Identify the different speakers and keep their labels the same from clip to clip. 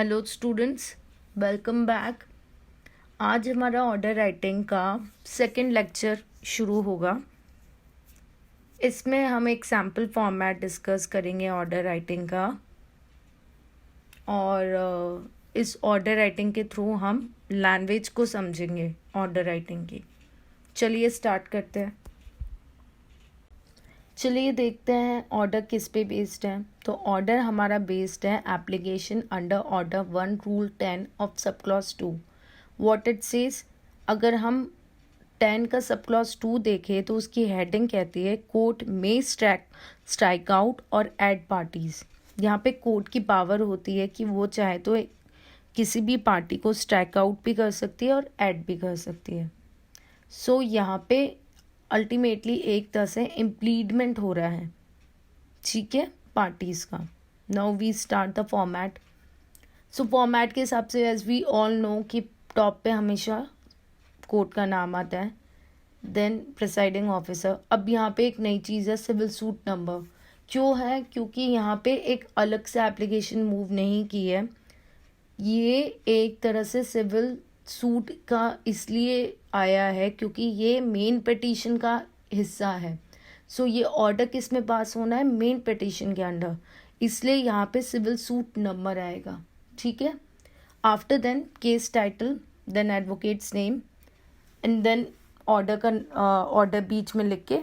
Speaker 1: Hello students, welcome back. आज हमारा order writing का सेकंड लेक्चर शुरू होगा। इसमें हम एक सैम्पल फॉर्मेट डिस्कस करेंगे ऑर्डर राइटिंग का, और इस ऑर्डर राइटिंग के थ्रू हम लैंग्वेज को समझेंगे ऑर्डर राइटिंग की। चलिए स्टार्ट करते हैं। चलिए देखते हैं ऑर्डर किस पे बेस्ड है। तो ऑर्डर हमारा बेस्ड है application under order 1 rule 10 of सब क्लॉज 2। व्हाट इट सेज, अगर हम 10 का सब क्लॉज 2 देखें तो उसकी हेडिंग कहती है कोर्ट में स्ट्राइक आउट और ऐड पार्टीज। यहाँ पे कोर्ट की पावर होती है कि वो चाहे तो किसी भी पार्टी को स्ट्राइक आउट भी कर सकती है और ऐड भी कर सकती है। सो यहाँ पे अल्टीमेटली एक तरह से इम्प्लीडमेंट हो रहा है, ठीक है, पार्टीज का। Now we start the format. So format के हिसाब से एज वी ऑल नो कि टॉप पे हमेशा कोर्ट का नाम आता है, देन प्रिसाइडिंग ऑफिसर। अब यहाँ पे एक नई चीज़ है, सिविल सूट नंबर। क्यों है? क्योंकि यहाँ पे एक अलग से एप्लीकेशन मूव नहीं की है। ये एक तरह से सिविल सूट का इसलिए आया है क्योंकि ये मेन पिटीशन का हिस्सा है। सो ये ऑर्डर किस में पास होना है? मेन पिटीशन के अंडर, इसलिए यहाँ पे सिविल सूट नंबर आएगा, ठीक है। After then case title, then advocates name, and then order का ऑर्डर बीच में लिख के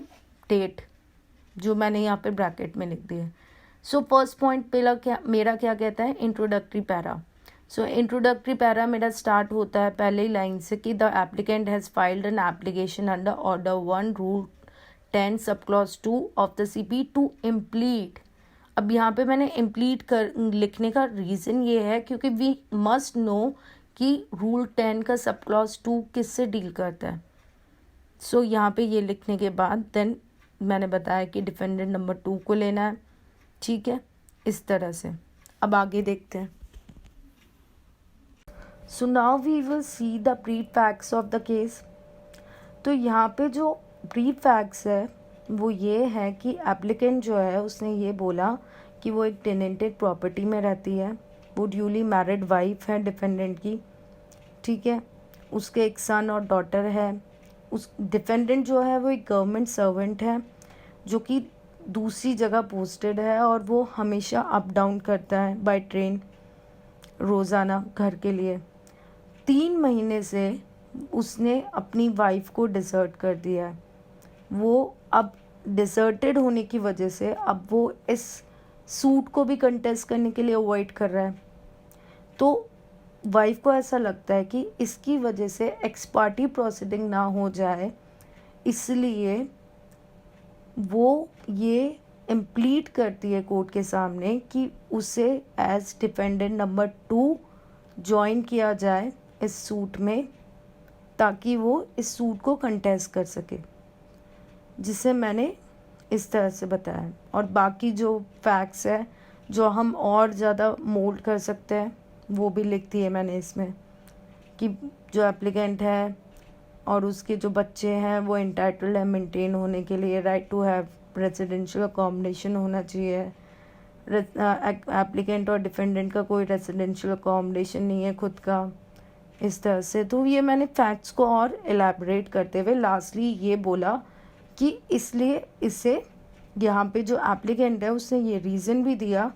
Speaker 1: डेट, जो मैंने यहाँ पे ब्रैकेट में लिख दिया है। सो फर्स्ट पॉइंट पहला मेरा क्या कहता है? Introductory para. So introductory para मेरा स्टार्ट होता है पहले ही लाइन से कि the applicant has filed an application under order 1 rule 10 sub clause 2 of the CP to implead. अब यहाँ पे मैंने इम्प्लीट कर लिखने का रीज़न ये है क्योंकि वी मस्ट नो कि रूल 10 का सब क्लॉज 2 किससे डील करता है। सो यहाँ पे ये लिखने के बाद देन मैंने बताया कि डिफेंडेंट नंबर 2 को लेना है, ठीक है, इस तरह से। अब आगे देखते हैं। So now we will see the brief facts of the case. तो यहाँ पे जो ब्रीफ फैक्ट्स है वो ये है कि एप्लीकेंट जो है उसने ये बोला कि वो एक टेनेंटेड प्रॉपर्टी में रहती है, वो ड्यूली मैरिड वाइफ है डिफेंडेंट की, ठीक है। उसके एक सन और डॉटर है। उस डिफेंडेंट जो है वो एक गवर्नमेंट सर्वेंट है जो कि दूसरी जगह पोस्टेड है और वो हमेशा अप डाउन करता है बाय ट्रेन रोज़ाना घर के लिए। 3 महीने से उसने अपनी वाइफ को डिसर्ट कर दिया है। वो अब डिसर्टेड होने की वजह से अब वो इस सूट को भी कंटेस्ट करने के लिए अवॉइड कर रहा है। तो वाइफ को ऐसा लगता है कि इसकी वजह से एक्स पार्टी प्रोसीडिंग ना हो जाए, इसलिए वो ये इम्प्लीट करती है कोर्ट के सामने कि उसे एज डिफेंडेंट नंबर 2 ज्वाइन किया जाए इस सूट में, ताकि वो इस सूट को कंटेस्ट कर सके, जिसे मैंने इस तरह से बताया। और बाकी जो फैक्ट्स है जो हम और ज़्यादा मोल्ड कर सकते हैं वो भी लिख दिए मैंने इसमें, कि जो एप्लीकेंट है और उसके जो बच्चे हैं वो इंटाइटल्ड है मेंटेन होने के लिए, right to have residential accommodation होना चाहिए। एप्लीकेंट और डिफेंडेंट का कोई रेजिडेंशियल अकोमोडेशन नहीं है खुद का, इस तरह से। तो ये मैंने फैक्ट्स को और एलैबोरेट करते हुए लास्टली ये बोला कि इसलिए इसे यहाँ पे जो एप्लीकेंट है उसने ये रीज़न भी दिया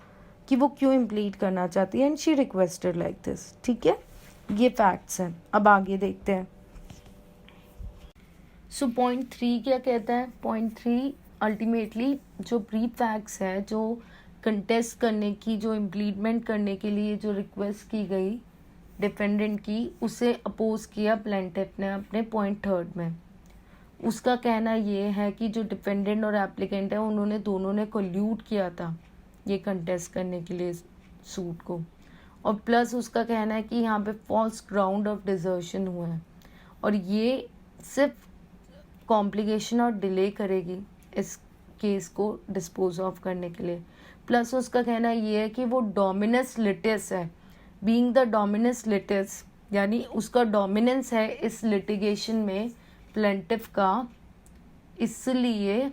Speaker 1: कि वो क्यों इम्प्लीट करना चाहती है, and she requested like this, ठीक है। ये फैक्ट्स हैं। अब आगे देखते हैं। सो पॉइंट 3 क्या कहता है? पॉइंट 3 अल्टीमेटली जो ब्रीफ फैक्ट्स है, जो कंटेस्ट करने की, जो इम्प्लीटमेंट करने के लिए जो रिक्वेस्ट की गई डिफेंडेंट की, उसे अपोज किया प्लेंटिफ ने अपने पॉइंट 3 में। उसका कहना ये है कि जो डिफेंडेंट और एप्लीकेंट है उन्होंने दोनों ने कोल्यूट किया था ये कंटेस्ट करने के लिए सूट को, और प्लस उसका कहना है कि यहाँ पे फॉल्स ग्राउंड ऑफ डिजर्शन हुआ है और ये सिर्फ कॉम्प्लिकेशन और डिले करेगी इस केस को डिस्पोज ऑफ करने के लिए। प्लस उसका कहना ये है कि वो डोमिनस लिटिस है, बीइंग द डोमिनस लिटिस, यानी उसका डोमिनेंस है इस लिटिगेशन में प्लेंटिफ का, इसलिए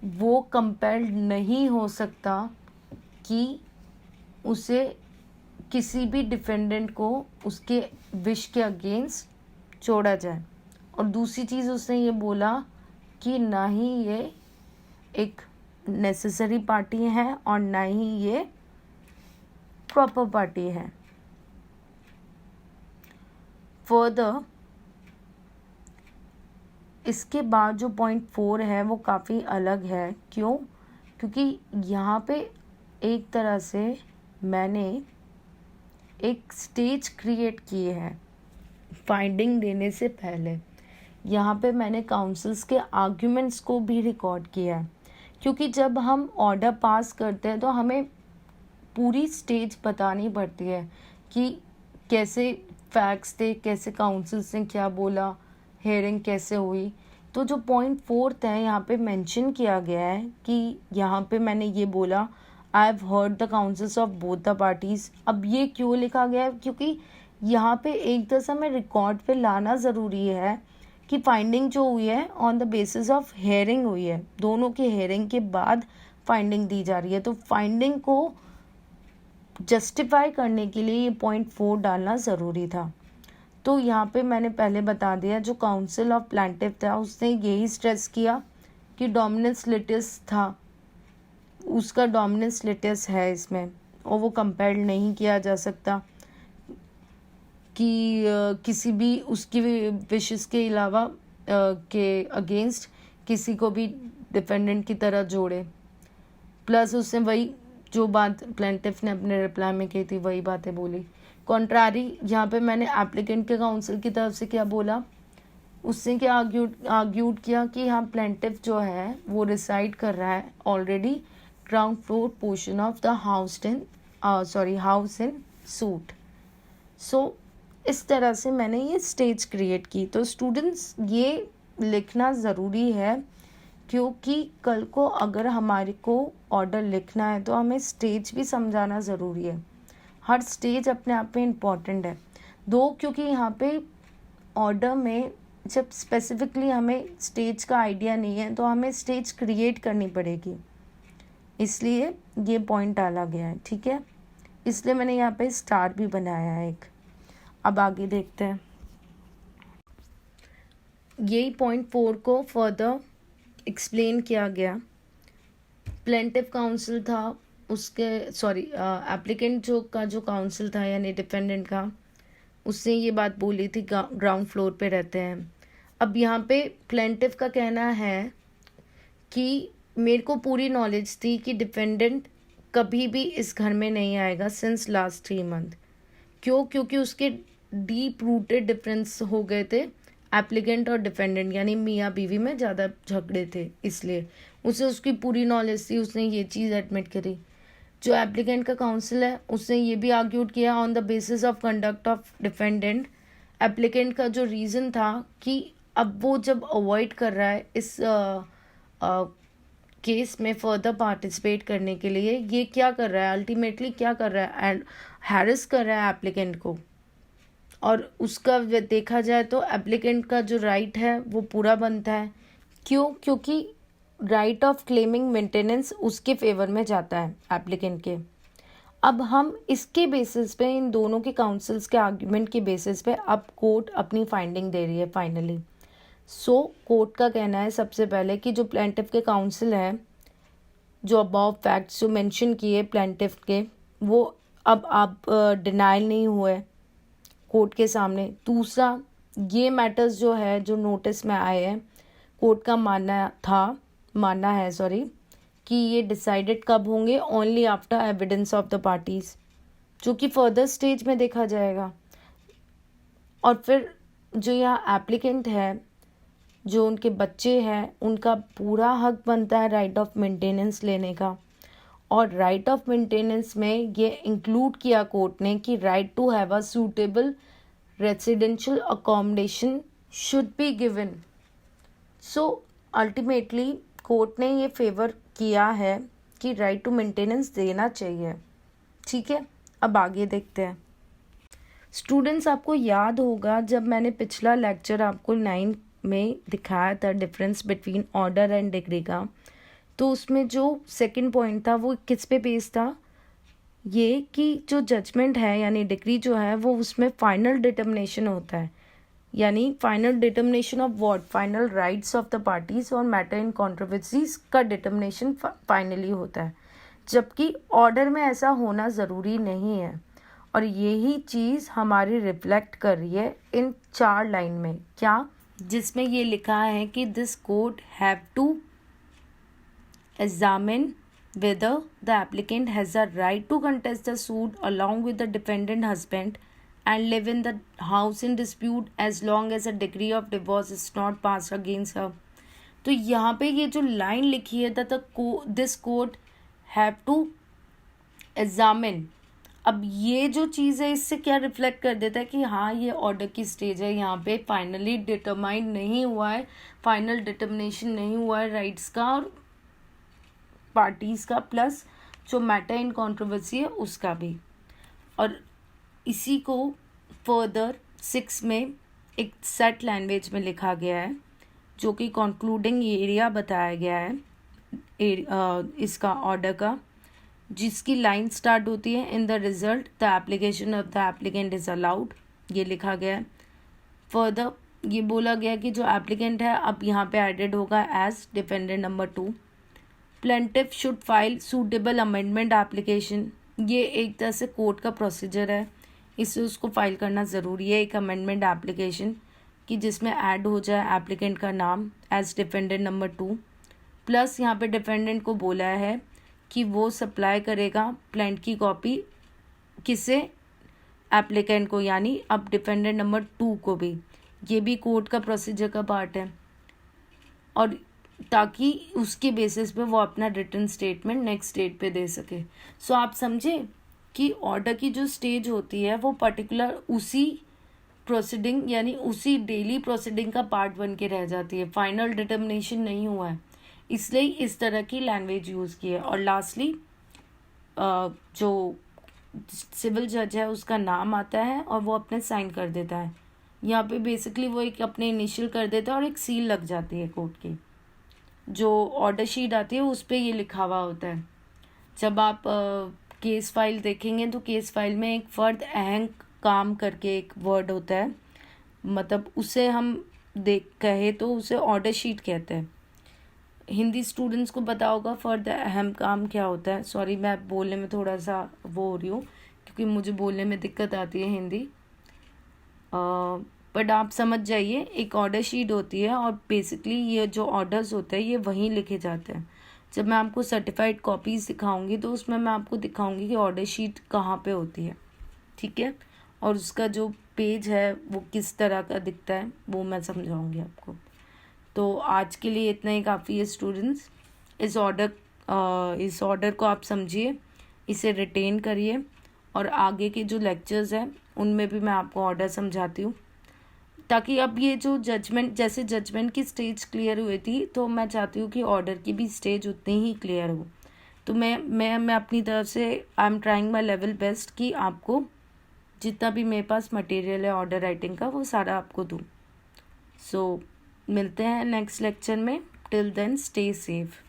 Speaker 1: वो कंपेल्ड नहीं हो सकता कि उसे किसी भी डिफेंडेंट को उसके विश के अगेंस्ट छोड़ा जाए। और दूसरी चीज़ उसने ये बोला कि ना ही ये एक नेसेसरी पार्टी है और ना ही ये प्रॉपर पार्टी है। फर्दर इसके बाद जो पॉइंट 4 है वो काफ़ी अलग है। क्यों? क्योंकि यहाँ पे एक तरह से मैंने एक स्टेज क्रिएट किए हैं फाइंडिंग देने से पहले। यहाँ पे मैंने काउंसिल्स के आर्ग्यूमेंट्स को भी रिकॉर्ड किया है, क्योंकि जब हम ऑर्डर पास करते हैं तो हमें पूरी स्टेज बतानी पड़ती है कि कैसे फैक्ट्स थे, कैसे काउंसिल्स ने क्या बोला, हेयरिंग कैसे हुई। तो जो पॉइंट 4 है यहाँ पे मेंशन किया गया है कि यहाँ पे मैंने ये बोला I have heard the councils of both the parties. अब ये क्यों लिखा गया है? क्योंकि यहाँ पे एक तरह से हमें रिकॉर्ड पे लाना ज़रूरी है कि फाइंडिंग जो हुई है on the basis of hearing हुई है, दोनों के हेयरिंग के बाद फाइंडिंग दी जा रही है। तो फाइंडिंग को जस्टिफाई करने के लिए ये पॉइंट 4 डालना ज़रूरी था। तो यहाँ पे मैंने पहले बता दिया, जो काउंसिल ऑफ प्लांटिफ था उसने यही स्ट्रेस किया कि डोमिनेंस लिटिस था, उसका डोमिनेंस लिटिस है इसमें और वो कंपेल्ड नहीं किया जा सकता कि किसी भी उसकी विशेस के अलावा के अगेंस्ट किसी को भी डिफेंडेंट की तरह जोड़े। प्लस उसने वही जो बात प्लेंटिफ ने अपने रिप्लाई में कही थी वही बातें बोली। कॉन्ट्रारी यहाँ पे मैंने एप्लीकेंट के काउंसिल की तरफ से क्या बोला, उसने क्या आर्ग्यूड किया कि हाँ प्लेंटिफ जो है वो रिसाइड कर रहा है already ground floor portion of the house in suit. So इस तरह से मैंने ये स्टेज क्रिएट की। तो स्टूडेंट्स ये लिखना ज़रूरी है, क्योंकि कल को अगर हमारे को ऑर्डर लिखना है तो हमें स्टेज भी समझाना ज़रूरी है। हर स्टेज अपने आप में इम्पॉर्टेंट है क्योंकि यहाँ पे ऑर्डर में जब स्पेसिफिकली हमें स्टेज का आइडिया नहीं है तो हमें स्टेज क्रिएट करनी पड़ेगी, इसलिए ये पॉइंट डाला गया है। ठीक है, इसलिए मैंने यहाँ पे स्टार भी बनाया है एक। अब आगे देखते हैं। यही पॉइंट 4 को फर्दर एक्सप्लेन किया गया। प्लेंटिफ काउंसिल था उसके एप्लीकेंट जो काउंसिल था यानी डिफेंडेंट का, उसने ये बात बोली थी ग्राउंड फ्लोर पे रहते हैं। अब यहाँ पे प्लेंटिफ का कहना है कि मेरे को पूरी नॉलेज थी कि डिफेंडेंट कभी भी इस घर में नहीं आएगा सिंस लास्ट 3 मंथ। क्यों? क्योंकि उसके डीप रूटेड डिफरेंस हो गए थे एप्लीकेंट और डिफेंडेंट, यानी मियाँ बीवी में ज़्यादा झगड़े थे, इसलिए उसे उसकी पूरी नॉलेज थी, उसने ये चीज़ एडमिट करी। जो एप्लीकेंट का काउंसिल है उसने ये भी आर्ग्यूड किया on the basis of conduct of defendant. Applicant का जो रीज़न था कि अब वो जब अवॉइड कर रहा है इस केस में फर्दर पार्टिसिपेट करने के लिए, ये क्या कर रहा है, अल्टीमेटली क्या कर रहा है, एंड हैरिस कर रहा है एप्लीकेंट को। और उसका देखा जाए तो एप्लीकेंट का जो राइट है वो पूरा बनता है। क्यों? क्योंकि राइट ऑफ क्लेमिंग मेंटेनेंस उसके फेवर में जाता है एप्लीकेंट के। अब हम इसके बेसिस पे, इन दोनों के काउंसिल्स के आर्ग्यूमेंट के बेसिस पे अब कोर्ट अपनी फाइंडिंग दे रही है फाइनली। सो कोर्ट का कहना है सबसे पहले कि जो प्लेंटिफ के काउंसिल है, जो अबाव फैक्ट्स जो मेंशन किए प्लेंटिफ के, वो अब आप डिनाइल नहीं हुए कोर्ट के सामने। दूसरा, ये मैटर्स जो है जो नोटिस में आए हैं, कोर्ट का मानना है कि ये डिसाइडेड कब होंगे, only after evidence of the parties, जो कि फर्दर स्टेज में देखा जाएगा। और फिर जो यहाँ एप्लीकेंट है, जो उनके बच्चे हैं, उनका पूरा हक बनता है राइट ऑफ मेंटेनेंस लेने का। और राइट ऑफ मेंटेनेंस में ये इंक्लूड किया कोर्ट ने कि right to have a suitable residential accommodation should be given. So ultimately court ने ये फेवर किया है कि राइट टू मेंटेनेंस देना चाहिए। ठीक है, अब आगे देखते हैं। स्टूडेंट्स, आपको याद होगा जब मैंने पिछला लेक्चर आपको 9 में दिखाया था difference between order and degree का, तो उसमें जो सेकंड पॉइंट था वो किस पे बेस्ड था, ये कि जो जजमेंट है यानी डिक्री जो है वो उसमें फाइनल डिटर्मिनेशन होता है, यानी final determination of what, final rights of the parties और मैटर इन कंट्रोवर्सीज का डिटर्मिनेशन फाइनली होता है, जबकि ऑर्डर में ऐसा होना ज़रूरी नहीं है। और यही चीज़ हमारी रिफ्लेक्ट कर रही है इन 4 लाइन में, क्या, जिसमें ये लिखा है कि this court have to examine whether the applicant has a right to contest the suit along with the defendant husband and live in the house in dispute as long as a decree of divorce is not passed against her। तो यहाँ पे ये जो line लिखी है that this court have to examine, अब ये जो चीज़ है इससे क्या रिफ्लेक्ट कर देता है कि हाँ ये ऑर्डर की स्टेज है, यहाँ पे फाइनली डिटरमाइन नहीं हुआ है, फाइनल डिटर्मिनेशन नहीं हुआ है राइट्स का और पार्टीज़ का, प्लस जो मैटर इन कंट्रोवर्सी है उसका भी। और इसी को फर्दर 6 में एक सेट लैंग्वेज में लिखा गया है जो कि कंक्लूडिंग एरिया बताया गया है इसका ऑर्डर का, जिसकी लाइन स्टार्ट होती है in the result the application of the applicant is allowed, ये लिखा गया है। फर्दर ये बोला गया कि जो एप्लीकेंट है अब यहाँ पे एडेड होगा as defendant number 2। Plaintiff should file suitable amendment application, ये एक तरह से कोर्ट का प्रोसीजर है, इससे उसको फाइल करना ज़रूरी है एक अमेंडमेंट एप्लीकेशन कि जिसमें ऐड हो जाए एप्लीकेंट का नाम एज डिफेंडेंट नंबर 2। प्लस यहाँ पे डिफेंडेंट को बोला है कि वो सप्लाई करेगा प्लेंट की कॉपी किसे, एप्लीकेंट को, यानी अब डिफेंडेंट नंबर 2 को भी, ये भी कोर्ट का प्रोसीजर का पार्ट है, और ताकि उसके बेसिस पे वो अपना रिटन स्टेटमेंट नेक्स्ट डेट पे दे सके। सो आप समझे कि ऑर्डर की जो स्टेज होती है वो पर्टिकुलर उसी प्रोसीडिंग यानी उसी डेली प्रोसीडिंग का पार्ट बन के रह जाती है, फाइनल डिटर्मिनेशन नहीं हुआ है, इसलिए इस तरह की लैंग्वेज यूज़ की है। और लास्टली जो सिविल जज है उसका नाम आता है और वो अपने साइन कर देता है, यहाँ पे बेसिकली वो एक अपने इनिशियल कर देता है और एक सील लग जाती है कोर्ट की। जो ऑर्डर शीट आती है उस पर ये लिखा हुआ होता है। जब आप केस फाइल देखेंगे तो केस फाइल में एक फ़र्द अहम काम करके एक वर्ड होता है, मतलब उसे हम कहे तो उसे ऑर्डर शीट कहते हैं। हिंदी स्टूडेंट्स को पता होगा फ़र्द अहम काम क्या होता है। सॉरी मैं बोलने में थोड़ा सा वो हो रही हूँ क्योंकि मुझे बोलने में दिक्कत आती है हिंदी, बट आप समझ जाइए एक ऑर्डर शीट होती है और बेसिकली ये जो ऑर्डर्स होते हैं ये वहीं लिखे जाते हैं। जब मैं आपको सर्टिफाइड कॉपीज़ दिखाऊंगी तो उसमें मैं आपको दिखाऊंगी कि ऑर्डर शीट कहाँ पे होती है, ठीक है, और उसका जो पेज है वो किस तरह का दिखता है वो मैं समझाऊंगी आपको। तो आज के लिए इतना ही काफ़ी है स्टूडेंट्स। इस ऑर्डर को आप समझिए, इसे रिटेन करिए, और आगे के जो लेक्चर्स हैं उनमें भी मैं आपको ऑर्डर समझाती हूँ, ताकि अब ये जो जजमेंट, जैसे जजमेंट की स्टेज क्लियर हुई थी तो मैं चाहती हूँ कि ऑर्डर की भी स्टेज उतनी ही क्लियर हो। तो मैं अपनी तरफ से I am trying my level best कि आपको जितना भी मेरे पास मटेरियल है ऑर्डर राइटिंग का वो सारा आपको दूँ। सो मिलते हैं नेक्स्ट लेक्चर में, टिल देन स्टे सेफ।